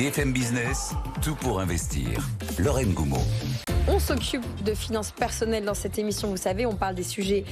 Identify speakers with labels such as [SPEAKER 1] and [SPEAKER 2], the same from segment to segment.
[SPEAKER 1] BFM Business, tout pour investir. Lorraine Goumeau.
[SPEAKER 2] On s'occupe de finances personnelles dans cette émission, vous savez, on parle des sujets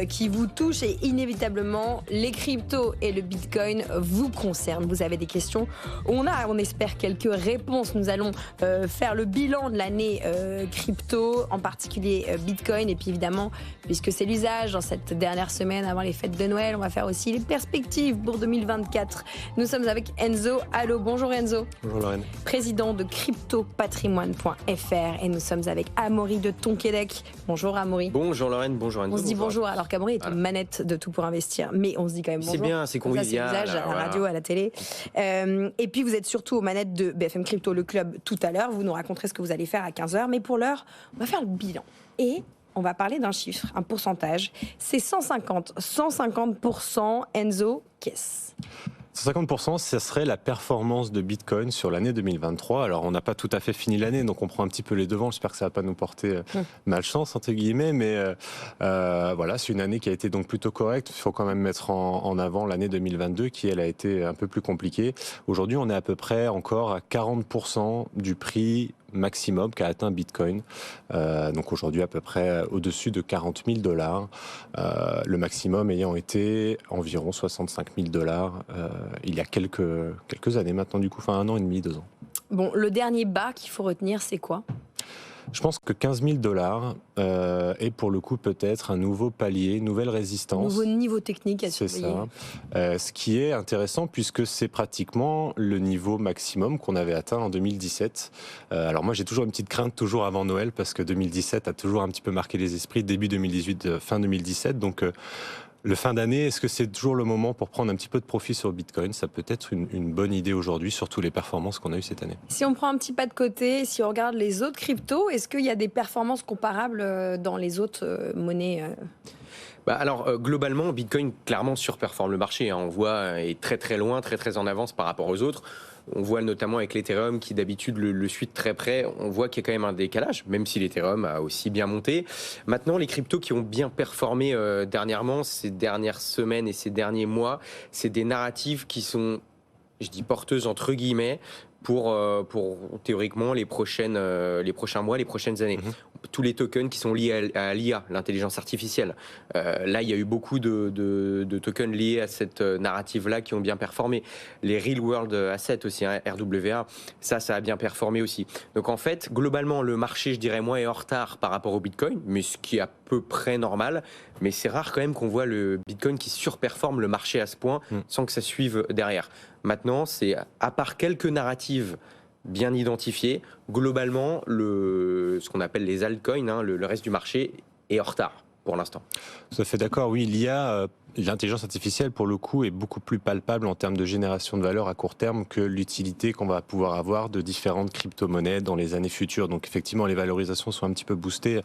[SPEAKER 2] qui vous touchent et inévitablement, les cryptos et le Bitcoin vous concernent. Vous avez des questions, on espère quelques réponses. Nous allons faire le bilan de l'année crypto, en particulier Bitcoin. Et puis évidemment, puisque c'est l'usage dans cette dernière semaine avant les fêtes de Noël, on va faire aussi les perspectives pour 2024. Nous sommes avec Enzo. Allô, bonjour Enzo.
[SPEAKER 3] Bonjour Lorraine.
[SPEAKER 2] Président de cryptopatrimoine.fr et nous sommes avec Amaury de Tonquédec. Bonjour Amaury.
[SPEAKER 4] Bonjour Lorraine, bonjour Enzo.
[SPEAKER 2] On se dit bonjour alors qu'Amaury est aux manettes de Tout pour investir, mais on se dit quand même bonjour.
[SPEAKER 4] C'est bien, c'est convivial.
[SPEAKER 2] Ça, c'est l'usage à la radio, à la télé. Et puis vous êtes surtout aux manettes de BFM Crypto, le club, tout à l'heure. Vous nous raconterez ce que vous allez faire à 15h, mais pour l'heure, on va faire le bilan. Et on va parler d'un chiffre, un pourcentage. C'est 150%. Enzo, qu'est-ce ?
[SPEAKER 3] 150%, ce serait la performance de Bitcoin sur l'année 2023. Alors, on n'a pas tout à fait fini l'année, donc on prend un petit peu les devants. J'espère que ça ne va pas nous porter malchance, entre guillemets. Mais voilà, c'est une année qui a été donc plutôt correcte. Il faut quand même mettre en avant l'année 2022, qui, elle, a été un peu plus compliquée. Aujourd'hui, on est à peu près encore à 40% du prix maximum qu'a atteint Bitcoin. Donc aujourd'hui à peu près au-dessus de 40 000 $. Le maximum ayant été environ 65 000 $ il y a quelques années maintenant, du coup, enfin 1 an et demi, 2 ans.
[SPEAKER 2] Bon, le dernier bas qu'il faut retenir, c'est quoi ?
[SPEAKER 3] Je pense que 15 000 $ est pour le coup peut-être un nouveau palier, nouvelle résistance.
[SPEAKER 2] Nouveau niveau technique à
[SPEAKER 3] surveiller. C'est ça. Ce qui est intéressant puisque c'est pratiquement le niveau maximum qu'on avait atteint en 2017. Alors moi j'ai toujours une petite crainte toujours avant Noël parce que 2017 a toujours un petit peu marqué les esprits, début 2018, fin 2017. Donc le fin d'année, est-ce que c'est toujours le moment pour prendre un petit peu de profit sur Bitcoin ? Ça peut être une bonne idée aujourd'hui, surtout les performances qu'on a eues cette année.
[SPEAKER 2] Si on prend un petit pas de côté, si on regarde les autres cryptos, est-ce qu'il y a des performances comparables dans les autres monnaies
[SPEAKER 4] alors globalement, Bitcoin clairement surperforme le marché. On voit est très très loin, très très en avance par rapport aux autres. On voit notamment avec l'Ethereum qui d'habitude le suit de très près, on voit qu'il y a quand même un décalage, même si l'Ethereum a aussi bien monté. Maintenant, les cryptos qui ont bien performé dernièrement, ces dernières semaines et ces derniers mois, c'est des narratives qui sont, je dis porteuses entre guillemets, pour théoriquement les prochains mois, les prochaines années. Tous les tokens qui sont liés à l'IA, l'intelligence artificielle. Là, il y a eu beaucoup de tokens liés à cette narrative-là qui ont bien performé. Les Real World Assets aussi, RWA, ça a bien performé aussi. Donc en fait, globalement, le marché, je dirais, moi, est en retard par rapport au Bitcoin, mais ce qui est à peu près normal. Mais c'est rare quand même qu'on voit le Bitcoin qui surperforme le marché à ce point sans que ça suive derrière. Maintenant, c'est à part quelques narratives bien identifiées, globalement, ce qu'on appelle les altcoins, le reste du marché est en retard pour l'instant.
[SPEAKER 3] Tout à fait d'accord, oui. L'intelligence artificielle, pour le coup, est beaucoup plus palpable en termes de génération de valeur à court terme que l'utilité qu'on va pouvoir avoir de différentes crypto-monnaies dans les années futures. Donc effectivement, les valorisations sont un petit peu boostées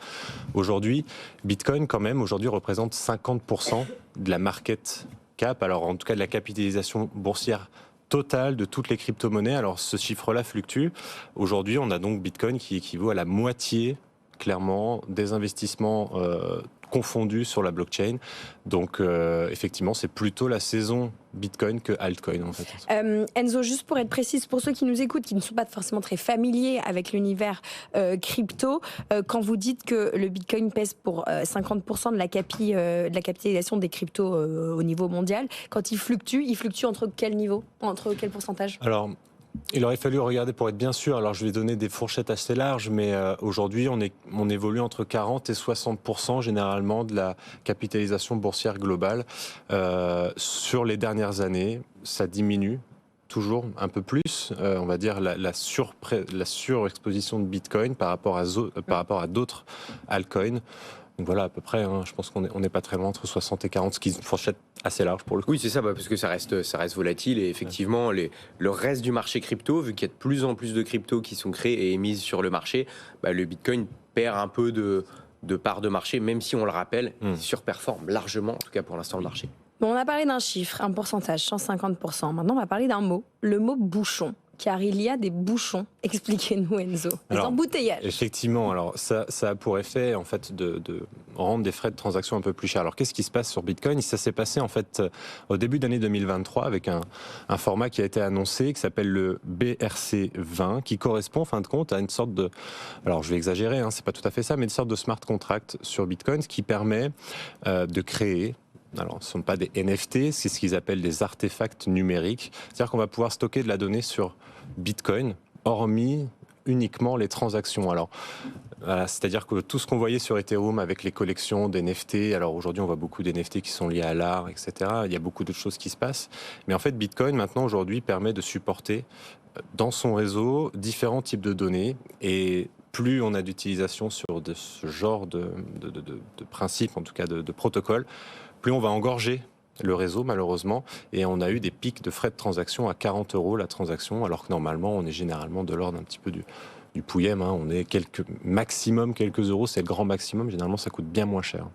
[SPEAKER 3] aujourd'hui. Bitcoin, quand même, aujourd'hui, représente 50% de la market cap, alors en tout cas de la capitalisation boursière totale de toutes les crypto-monnaies. Alors ce chiffre-là fluctue. Aujourd'hui, on a donc Bitcoin qui équivaut à la moitié, clairement, des investissements confondus sur la blockchain. Donc effectivement, c'est plutôt la saison Bitcoin que altcoin en fait.
[SPEAKER 2] Enzo, juste pour être précise, pour ceux qui nous écoutent, qui ne sont pas forcément très familiers avec l'univers crypto, quand vous dites que le Bitcoin pèse pour 50% de la capitalisation des cryptos au niveau mondial, quand il fluctue entre quel niveau ? Entre quel pourcentage ?
[SPEAKER 3] Alors, il aurait fallu regarder pour être bien sûr. Alors, je vais donner des fourchettes assez larges, mais aujourd'hui, on évolue entre 40 et 60% généralement de la capitalisation boursière globale. Sur les dernières années, ça diminue toujours un peu plus. On va dire la surexposition de Bitcoin par rapport à d'autres altcoins. Donc voilà, à peu près, je pense qu'on n'est pas très loin entre 60 et 40, ce qui est une fourchette assez large pour le coup.
[SPEAKER 4] Oui, c'est ça, parce que ça reste volatile et effectivement, le reste du marché crypto, vu qu'il y a de plus en plus de cryptos qui sont créés et émises sur le marché, le Bitcoin perd un peu de part de marché, même si on le rappelle, il surperforme largement, en tout cas pour l'instant, le marché.
[SPEAKER 2] Bon, on a parlé d'un chiffre, un pourcentage, 150%. Maintenant, on va parler d'un mot, le mot bouchon. car il y a des bouchons. Expliquez-nous, Enzo. Des embouteillages.
[SPEAKER 3] Effectivement, alors ça a pour effet en fait de rendre des frais de transaction un peu plus chers. Alors qu'est-ce qui se passe sur Bitcoin? Ça s'est passé en fait au début d'année 2023 avec un format qui a été annoncé qui s'appelle le BRC20, qui correspond en fin de compte à une sorte de, alors je vais exagérer, c'est pas tout à fait ça, mais une sorte de smart contract sur Bitcoin, ce qui permet de créer. Alors, ce ne sont pas des NFT, c'est ce qu'ils appellent des artefacts numériques. C'est-à-dire qu'on va pouvoir stocker de la donnée sur Bitcoin, hormis uniquement les transactions. Alors, voilà, c'est-à-dire que tout ce qu'on voyait sur Ethereum avec les collections d'NFT, alors aujourd'hui on voit beaucoup d'NFT qui sont liés à l'art, etc. Il y a beaucoup d'autres choses qui se passent. Mais en fait, Bitcoin, maintenant, aujourd'hui, permet de supporter dans son réseau différents types de données. Et plus on a d'utilisation sur ce genre de principe, en tout cas de protocole, plus on va engorger le réseau, malheureusement, et on a eu des pics de frais de transaction à 40 € la transaction, alors que normalement, on est généralement de l'ordre un petit peu du pouillem. On est maximum quelques euros, c'est le grand maximum. Généralement, ça coûte bien moins cher.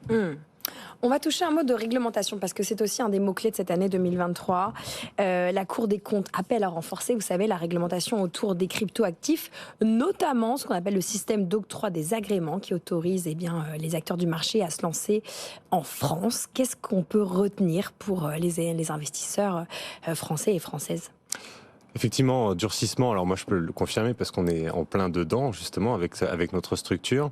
[SPEAKER 2] On va toucher un mot de réglementation parce que c'est aussi un des mots-clés de cette année 2023. La Cour des comptes appelle à renforcer, vous savez, la réglementation autour des cryptoactifs, notamment ce qu'on appelle le système d'octroi des agréments qui autorise les acteurs du marché à se lancer en France. Qu'est-ce qu'on peut retenir pour les investisseurs français et françaises ?
[SPEAKER 3] Effectivement, durcissement, alors moi je peux le confirmer parce qu'on est en plein dedans justement avec notre structure,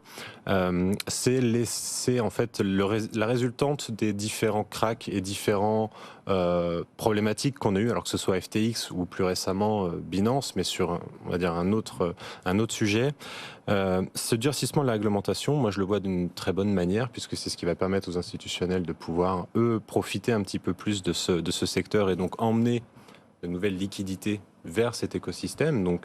[SPEAKER 3] c'est laisser en fait la résultante des différents cracks et différents problématiques qu'on a eu, alors que ce soit FTX ou plus récemment Binance, mais sur on va dire un autre sujet. Ce durcissement de la réglementation, moi je le vois d'une très bonne manière puisque c'est ce qui va permettre aux institutionnels de pouvoir eux profiter un petit peu plus de ce secteur et donc emmener de nouvelles liquidités vers cet écosystème. Donc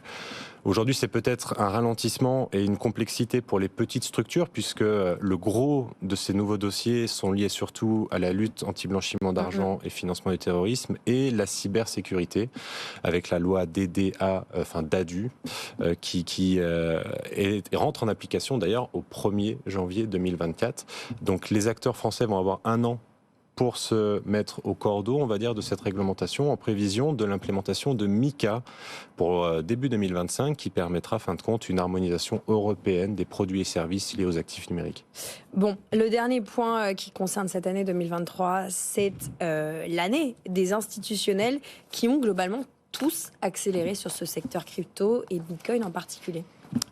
[SPEAKER 3] aujourd'hui, c'est peut-être un ralentissement et une complexité pour les petites structures puisque le gros de ces nouveaux dossiers sont liés surtout à la lutte anti-blanchiment d'argent et financement du terrorisme et la cybersécurité avec la loi DADU qui rentre en application d'ailleurs au 1er janvier 2024. Donc les acteurs français vont avoir un an pour se mettre au cordeau, on va dire, de cette réglementation en prévision de l'implémentation de MiCA pour début 2025 qui permettra, fin de compte, une harmonisation européenne des produits et services liés aux actifs numériques.
[SPEAKER 2] Bon, le dernier point qui concerne cette année 2023, c'est l'année des institutionnels qui ont globalement tous accéléré sur ce secteur crypto et Bitcoin en particulier.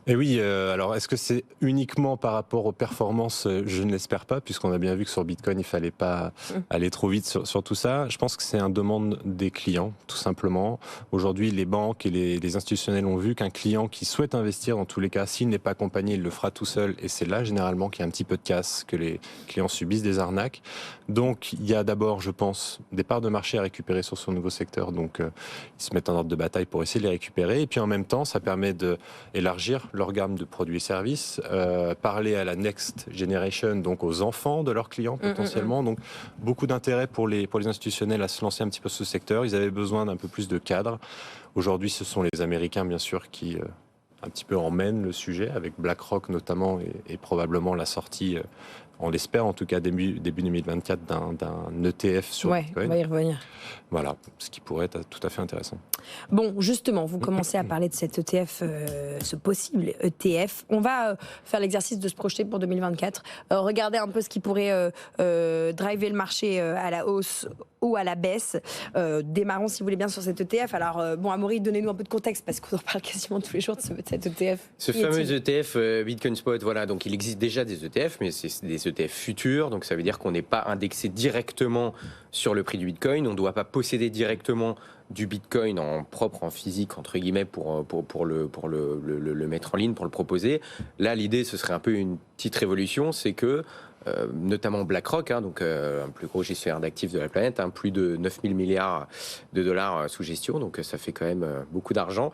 [SPEAKER 3] Et oui, alors est-ce que c'est uniquement par rapport aux performances? Je ne l'espère pas, puisqu'on a bien vu que sur Bitcoin, il ne fallait pas aller trop vite sur tout ça. Je pense que c'est une demande des clients, tout simplement. Aujourd'hui, les banques et les institutionnels ont vu qu'un client qui souhaite investir, dans tous les cas, s'il n'est pas accompagné, il le fera tout seul. Et c'est là, généralement, qu'il y a un petit peu de casse, que les clients subissent des arnaques. Donc, il y a d'abord, je pense, des parts de marché à récupérer sur ce nouveau secteur. Donc, ils se mettent en ordre de bataille pour essayer de les récupérer. Et puis, en même temps, ça permet d'élargir leur gamme de produits et services, parler à la next generation, donc aux enfants de leurs clients potentiellement. Donc beaucoup d'intérêt pour les institutionnels à se lancer un petit peu ce secteur. Ils avaient besoin d'un peu plus de cadre. Aujourd'hui, ce sont les Américains, bien sûr, qui un petit peu emmènent le sujet, avec BlackRock notamment, et probablement la sortie, on l'espère en tout cas début 2024, d'un ETF sur Bitcoin.
[SPEAKER 2] On va y revenir.
[SPEAKER 3] Voilà, ce qui pourrait être tout à fait intéressant.
[SPEAKER 2] Bon, justement, vous commencez à parler de cet ETF, ce possible ETF. On va faire l'exercice de se projeter pour 2024. Regarder un peu ce qui pourrait driver le marché à la hausse ou à la baisse. Démarrons, si vous voulez bien, sur cet ETF. Alors, Amaury, donnez-nous un peu de contexte, parce qu'on en parle quasiment tous les jours de cet ETF.
[SPEAKER 4] Ce fameux ETF Bitcoin Spot, voilà, donc il existe déjà des ETF, mais c'est des ETF futurs, donc ça veut dire qu'on n'est pas indexé directement sur le prix du Bitcoin, on ne doit pas posséder directement du Bitcoin en propre, en physique, entre guillemets, pour le mettre en ligne, pour le proposer. Là, l'idée, ce serait un peu une petite révolution, c'est que notamment BlackRock, donc un plus gros gestionnaire d'actifs de la planète, plus de 9 000 milliards de dollars sous gestion, donc ça fait quand même beaucoup d'argent,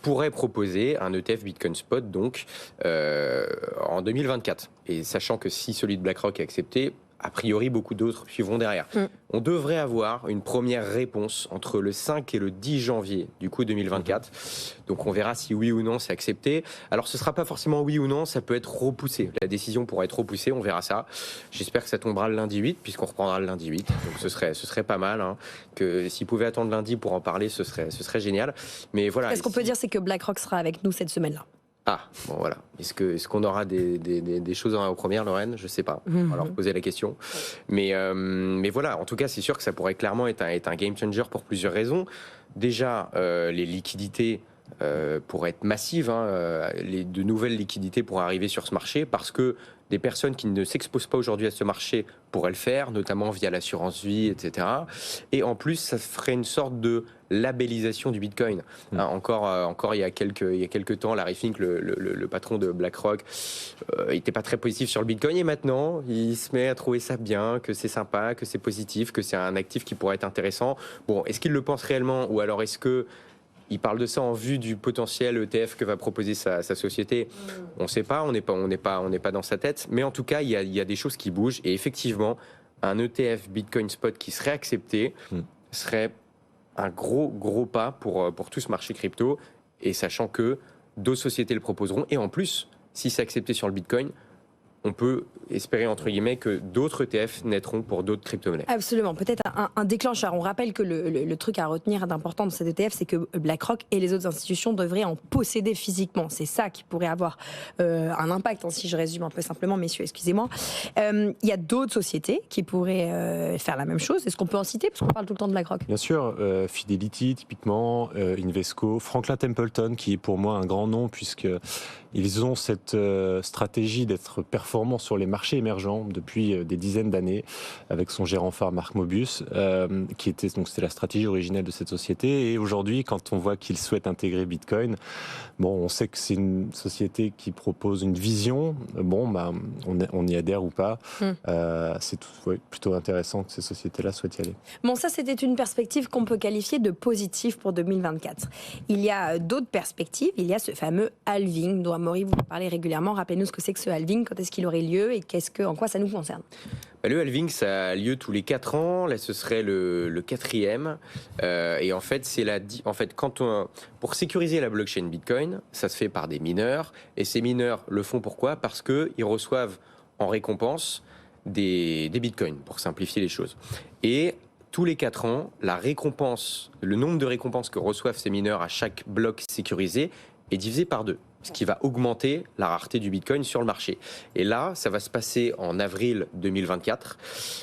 [SPEAKER 4] pourrait proposer un ETF Bitcoin Spot donc en 2024. Et sachant que si celui de BlackRock est accepté, a priori, beaucoup d'autres suivront derrière. On devrait avoir une première réponse entre le 5 et le 10 janvier, du coup 2024. Donc on verra si oui ou non c'est accepté. Alors ce ne sera pas forcément oui ou non, ça peut être repoussé. La décision pourra être repoussée, on verra ça. J'espère que ça tombera le lundi 8, puisqu'on reprendra le lundi 8. Donc ce serait pas mal. Hein, que s'ils pouvaient attendre lundi pour en parler, ce serait génial. Mais voilà.
[SPEAKER 2] Ce qu'on peut dire, c'est que BlackRock sera avec nous cette semaine-là.
[SPEAKER 4] Ah, bon voilà. Est-ce qu'on aura des choses aux premières, Lorraine? Je ne sais pas. On va leur poser la question. Mais voilà, en tout cas, c'est sûr que ça pourrait clairement être un game changer pour plusieurs raisons. Déjà, les liquidités pourraient être massives. Hein, de nouvelles liquidités pourraient arriver sur ce marché parce que des personnes qui ne s'exposent pas aujourd'hui à ce marché pourraient le faire, notamment via l'assurance vie, etc. Et en plus, ça ferait une sorte de labellisation du Bitcoin. Hein, encore il y a quelques temps, Larry Fink, le patron de BlackRock, n'était pas très positif sur le Bitcoin. Et maintenant, il se met à trouver ça bien, que c'est sympa, que c'est positif, que c'est un actif qui pourrait être intéressant. Bon, est-ce qu'il le pense réellement ou alors est-ce que il parle de ça en vue du potentiel ETF que va proposer sa société? On ne sait pas, on n'est pas dans sa tête. Mais en tout cas, il y a des choses qui bougent. Et effectivement, un ETF Bitcoin Spot qui serait accepté serait un gros pas pour tout ce marché crypto. Et sachant que d'autres sociétés le proposeront. Et en plus, si c'est accepté sur le Bitcoin, on peut espérer, entre guillemets, que d'autres ETF naîtront pour d'autres crypto-monnaies.
[SPEAKER 2] Absolument, peut-être un déclencheur. On rappelle que le truc à retenir d'important dans cet ETF, c'est que BlackRock et les autres institutions devraient en posséder physiquement. C'est ça qui pourrait avoir un impact, hein, si je résume un peu simplement, messieurs, excusez-moi. Il y a d'autres sociétés qui pourraient faire la même chose. Est-ce qu'on peut en citer? Parce qu'on parle tout le temps de BlackRock.
[SPEAKER 3] Bien sûr, Fidelity, typiquement, Invesco, Franklin Templeton, qui est pour moi un grand nom, puisqu'ils ont cette stratégie d'être performants sur les marchés émergents depuis des dizaines d'années, avec son gérant phare Mark Mobius, c'était la stratégie originelle de cette société. Et aujourd'hui, quand on voit qu'ils souhaitent intégrer Bitcoin, on sait que c'est une société qui propose une vision. On y adhère ou pas. C'est plutôt intéressant que ces sociétés-là souhaitent y aller.
[SPEAKER 2] Bon, ça, c'était une perspective qu'on peut qualifier de positive pour 2024. Il y a d'autres perspectives. Il y a ce fameux halving dont Amaury vous parlez régulièrement. Rappelez-nous ce que c'est que ce halving, quand est-ce qu'il aurait lieu et en quoi ça nous concerne?
[SPEAKER 4] Le halving, ça a lieu tous les 4 ans. Là, ce serait le 4e. Et en fait, pour sécuriser la blockchain Bitcoin, ça se fait par des mineurs. Et ces mineurs le font pourquoi? Parce qu'ils reçoivent en récompense des bitcoins, pour simplifier les choses. Et tous les 4 ans, le nombre de récompenses que reçoivent ces mineurs à chaque bloc sécurisé est divisé par 2. Ce qui va augmenter la rareté du Bitcoin sur le marché. Et là, ça va se passer en avril 2024,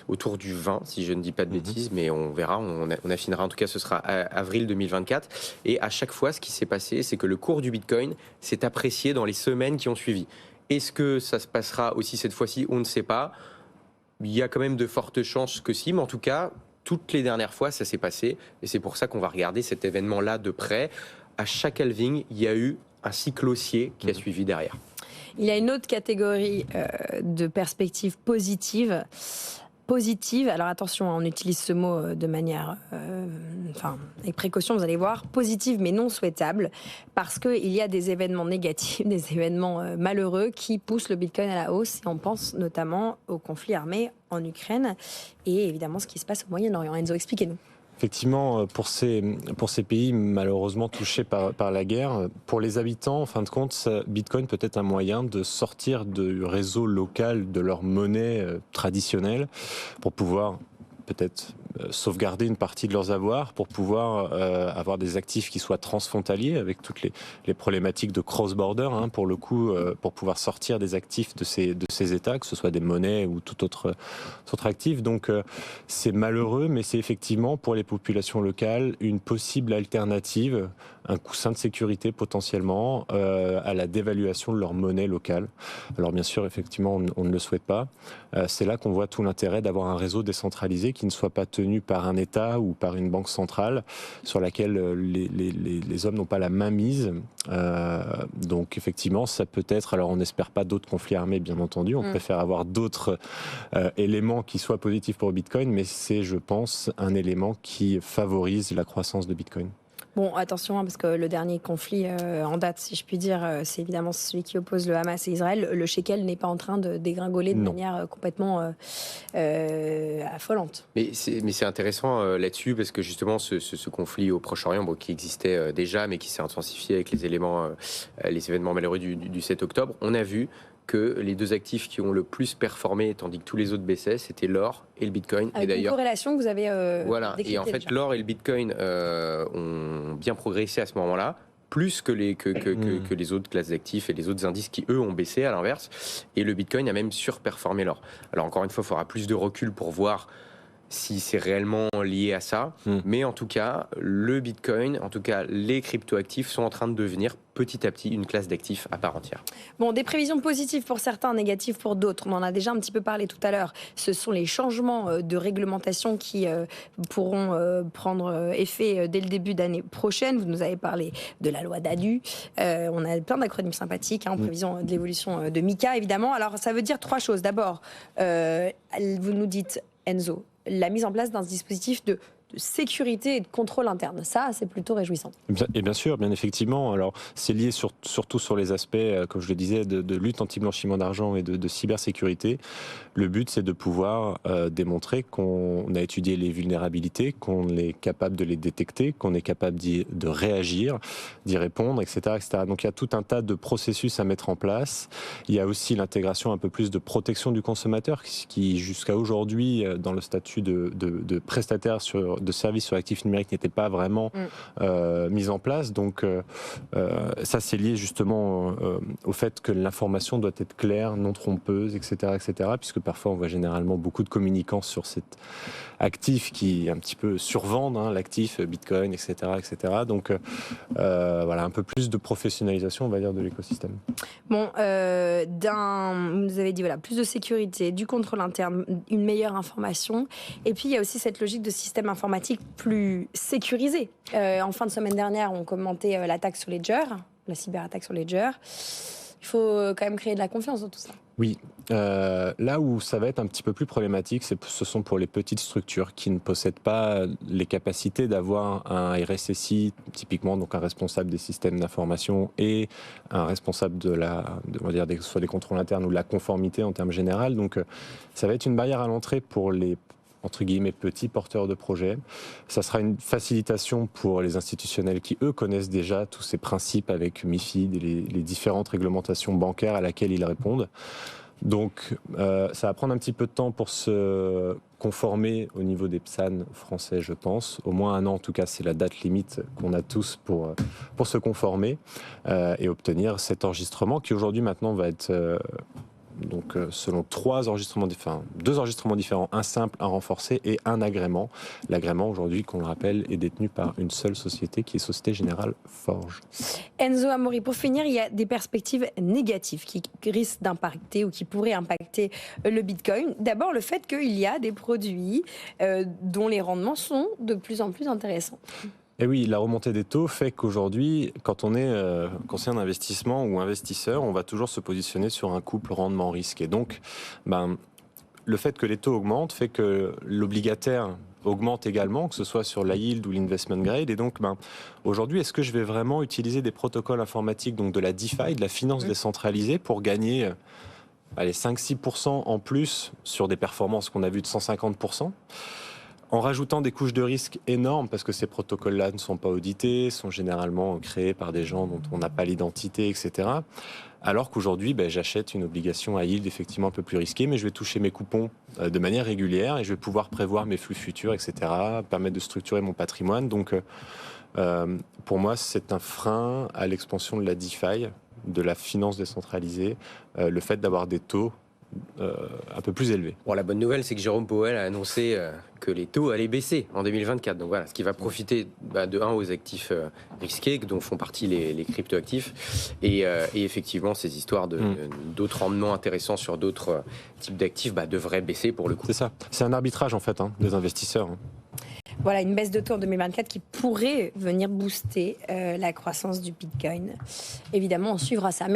[SPEAKER 4] autour du 20, si je ne dis pas de bêtises, mais on verra, on affinera, en tout cas, ce sera avril 2024. Et à chaque fois, ce qui s'est passé, c'est que le cours du Bitcoin s'est apprécié dans les semaines qui ont suivi. Est-ce que ça se passera aussi cette fois-ci? On ne sait pas. Il y a quand même de fortes chances que si, mais en tout cas, toutes les dernières fois, ça s'est passé. Et c'est pour ça qu'on va regarder cet événement-là de près. À chaque halving, il y a eu un cycle haussier qui a suivi derrière.
[SPEAKER 2] Il y a une autre catégorie de perspectives positives. Alors attention, on utilise ce mot de manière, avec précaution, vous allez voir, positive mais non souhaitable, parce qu'il y a des événements négatifs, des événements malheureux qui poussent le Bitcoin à la hausse. Et on pense notamment au conflit armé en Ukraine et évidemment ce qui se passe au Moyen-Orient. Enzo, expliquez-nous.
[SPEAKER 3] Effectivement, pour ces pays malheureusement touchés par la guerre, pour les habitants, en fin de compte, Bitcoin peut être un moyen de sortir du réseau local de leur monnaie traditionnelle pour pouvoir peut-être sauvegarder une partie de leurs avoirs, pour pouvoir avoir des actifs qui soient transfrontaliers avec toutes les problématiques de cross-border, pour le coup, pour pouvoir sortir des actifs de ces États, que ce soit des monnaies ou tout autre actif. Donc c'est malheureux, mais c'est effectivement pour les populations locales une possible alternative, un coussin de sécurité potentiellement à la dévaluation de leur monnaie locale. Alors bien sûr, effectivement, on ne le souhaite pas. C'est là qu'on voit tout l'intérêt d'avoir un réseau décentralisé qui ne soit pas tenu par un État ou par une banque centrale sur laquelle les hommes n'ont pas la main mise. Donc effectivement, ça peut être, alors on n'espère pas d'autres conflits armés, bien entendu, on préfère avoir d'autres éléments qui soient positifs pour Bitcoin, mais c'est, je pense, un élément qui favorise la croissance de Bitcoin.
[SPEAKER 2] Bon, attention, parce que le dernier conflit en date, si je puis dire, c'est évidemment celui qui oppose le Hamas et Israël. Le shekel n'est pas en train de dégringoler de manière complètement affolante.
[SPEAKER 4] Mais c'est intéressant là-dessus, parce que justement, ce conflit au Proche-Orient, qui existait déjà, mais qui s'est intensifié avec les événements malheureux du 7 octobre, on a vu que les deux actifs qui ont le plus performé, tandis que tous les autres baissaient, c'était l'or et le bitcoin.
[SPEAKER 2] Avec une corrélation que vous avez
[SPEAKER 4] voilà. Et en fait,
[SPEAKER 2] déjà.
[SPEAKER 4] L'or et le bitcoin ont bien progressé à ce moment-là, plus que les autres classes d'actifs et les autres indices qui, eux, ont baissé à l'inverse. Et le bitcoin a même surperformé l'or. Alors encore une fois, il faudra plus de recul pour voir si c'est réellement lié à ça. Mais en tout cas, le bitcoin, en tout cas les cryptoactifs sont en train de devenir petit à petit une classe d'actifs à part entière.
[SPEAKER 2] Bon, des prévisions positives pour certains, négatives pour d'autres. On en a déjà un petit peu parlé tout à l'heure. Ce sont les changements de réglementation qui pourront prendre effet dès le début d'année prochaine. Vous nous avez parlé de la loi DADU. On a plein d'acronymes sympathiques en prévision de l'évolution de MiCA, évidemment. Alors, ça veut dire 3 choses. D'abord, vous nous dites, Enzo, la mise en place d'un dispositif de sécurité et de contrôle interne. Ça, c'est plutôt réjouissant.
[SPEAKER 3] Et bien sûr, bien effectivement. Alors, c'est lié surtout sur les aspects, comme je le disais, de lutte anti-blanchiment d'argent et de cybersécurité. Le but, c'est de pouvoir démontrer qu'on a étudié les vulnérabilités, qu'on est capable de les détecter, qu'on est capable de réagir, d'y répondre, etc., etc. Donc, il y a tout un tas de processus à mettre en place. Il y a aussi l'intégration un peu plus de protection du consommateur, qui jusqu'à aujourd'hui, dans le statut de prestataire de services sur actifs numériques, n'était pas vraiment mise en place. Donc, ça, c'est lié justement au fait que l'information doit être claire, non trompeuse, etc., etc., puisque parfois, on voit généralement beaucoup de communicants sur cet actif qui un petit peu survendent l'actif, Bitcoin, etc., etc. Donc, voilà, un peu plus de professionnalisation, on va dire, de l'écosystème.
[SPEAKER 2] Bon, vous avez dit, voilà, plus de sécurité, du contrôle interne, une meilleure information. Et puis, il y a aussi cette logique de système informatique plus sécurisé. En fin de semaine dernière, on commentait l'attaque sur Ledger, la cyberattaque sur Ledger. Il faut quand même créer de la confiance dans tout ça.
[SPEAKER 3] Oui. Là où ça va être un petit peu plus problématique, ce sont pour les petites structures qui ne possèdent pas les capacités d'avoir un RSSI, typiquement donc un responsable des systèmes d'information et un responsable on va dire soit des contrôles internes ou de la conformité en termes généraux. Donc ça va être une barrière à l'entrée pour les entre guillemets petits porteurs de projets. Ça sera une facilitation pour les institutionnels qui, eux, connaissent déjà tous ces principes avec MiFID et les différentes réglementations bancaires à laquelle ils répondent. Donc, ça va prendre un petit peu de temps pour se conformer au niveau des PSAN français, je pense. Au moins 1 an, en tout cas, c'est la date limite qu'on a tous pour se conformer et obtenir cet enregistrement qui, aujourd'hui, maintenant, va être... Donc, selon 2 enregistrements différents, un simple, un renforcé et un agrément. L'agrément, aujourd'hui, qu'on le rappelle, est détenu par une seule société, qui est Société Générale Forge.
[SPEAKER 2] Enzo Amaury, pour finir, il y a des perspectives négatives qui risquent d'impacter ou qui pourraient impacter le Bitcoin. D'abord, le fait qu'il y a des produits dont les rendements sont de plus en plus intéressants.
[SPEAKER 3] Et oui, la remontée des taux fait qu'aujourd'hui, quand on est conseiller d'investissement ou investisseur, on va toujours se positionner sur un couple rendement-risque. Et donc, le fait que les taux augmentent fait que l'obligataire augmente également, que ce soit sur la yield ou l'investment grade. Et donc, aujourd'hui, est-ce que je vais vraiment utiliser des protocoles informatiques, donc de la DeFi, de la finance décentralisée, pour gagner 5-6% en plus sur des performances qu'on a vues de 150%, en rajoutant des couches de risque énormes, parce que ces protocoles-là ne sont pas audités, sont généralement créés par des gens dont on n'a pas l'identité, etc. Alors qu'aujourd'hui, j'achète une obligation à yield effectivement un peu plus risquée, mais je vais toucher mes coupons de manière régulière et je vais pouvoir prévoir mes flux futurs, etc., permettre de structurer mon patrimoine. Donc, pour moi, c'est un frein à l'expansion de la DeFi, de la finance décentralisée, le fait d'avoir des taux un peu plus élevé.
[SPEAKER 4] Bon, la bonne nouvelle, c'est que Jérôme Powell a annoncé que les taux allaient baisser en 2024. Donc voilà, ce qui va profiter aux actifs risqués, dont font partie les cryptoactifs, et effectivement, ces histoires d'autres rendements intéressants sur d'autres types d'actifs devraient baisser pour le coup.
[SPEAKER 3] C'est ça. C'est un arbitrage en fait des investisseurs.
[SPEAKER 2] Voilà, une baisse de taux en 2024 qui pourrait venir booster la croissance du Bitcoin. Évidemment, on suivra ça.